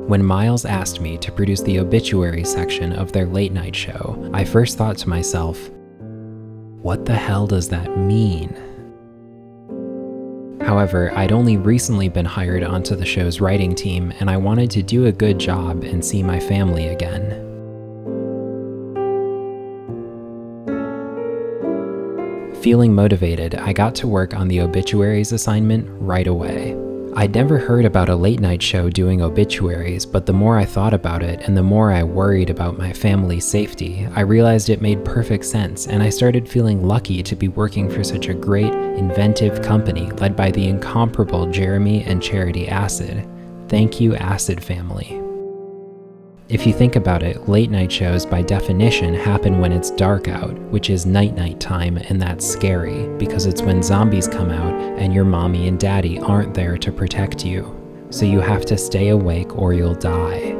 When Miles asked me to produce the obituary section of their late night show, I first thought to myself, what the hell does that mean? However, I'd only recently been hired onto the show's writing team, and I wanted to do a good job and see my family again. Feeling motivated, I got to work on the obituaries assignment right away. I'd never heard about a late night show doing obituaries, but the more I thought about it and the more I worried about my family's safety, I realized it made perfect sense, and I started feeling lucky to be working for such a great, inventive company led by the incomparable Jeremy and Charity Acid. Thank you, Acid family. If you think about it, late night shows by definition happen when it's dark out, which is night time, and that's scary because it's when zombies come out and your mommy and daddy aren't there to protect you. So you have to stay awake or you'll die.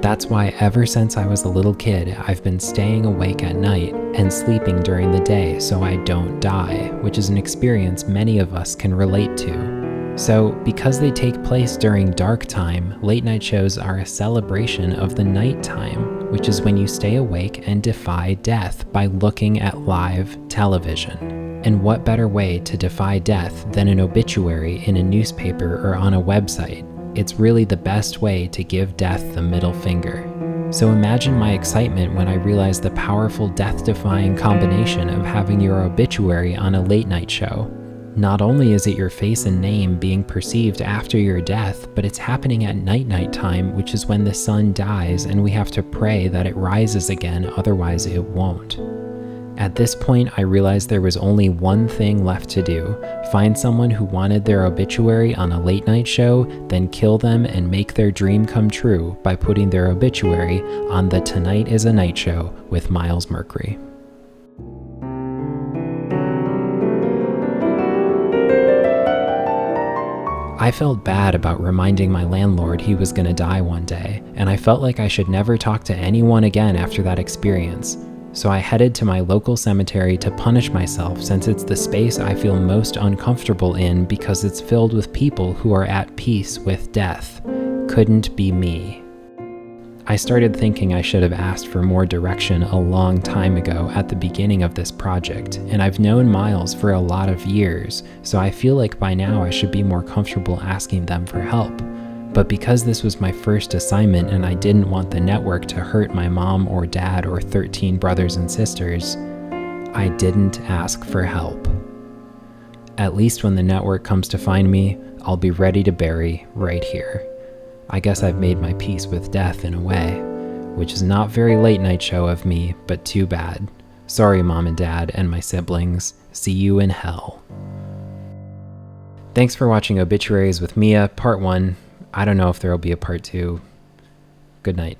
That's why ever since I was a little kid, I've been staying awake at night and sleeping during the day so I don't die, which is an experience many of us can relate to. So, because they take place during dark time, late night shows are a celebration of the nighttime, which is when you stay awake and defy death by looking at live television. And what better way to defy death than an obituary in a newspaper or on a website? It's really the best way to give death the middle finger. So imagine my excitement when I realized the powerful death-defying combination of having your obituary on a late night show. Not only is it your face and name being perceived after your death, but it's happening at night time, which is when the sun dies and we have to pray that it rises again, otherwise it won't. At this point, I realized there was only one thing left to do: find someone who wanted their obituary on a late night show, then kill them and make their dream come true by putting their obituary on the Tonight is a Night show with Miles Morkri. I felt bad about reminding my landlord he was going to die one day, and I felt like I should never talk to anyone again after that experience. So I headed to my local cemetery to punish myself, since it's the space I feel most uncomfortable in because it's filled with people who are at peace with death. Couldn't be me. I started thinking I should have asked for more direction a long time ago at the beginning of this project, and I've known Miles for a lot of years, so I feel like by now I should be more comfortable asking them for help. But because this was my first assignment and I didn't want the network to hurt my mom or dad or 13 brothers and sisters, I didn't ask for help. At least when the network comes to find me, I'll be ready to bury right here. I guess I've made my peace with death in a way, which is not very late night show of me, but too bad. Sorry, Mom and Dad and my siblings. See you in hell. Thanks for watching Obituaries with Mia, Part 1. I don't know if there'll be a Part 2. Good night.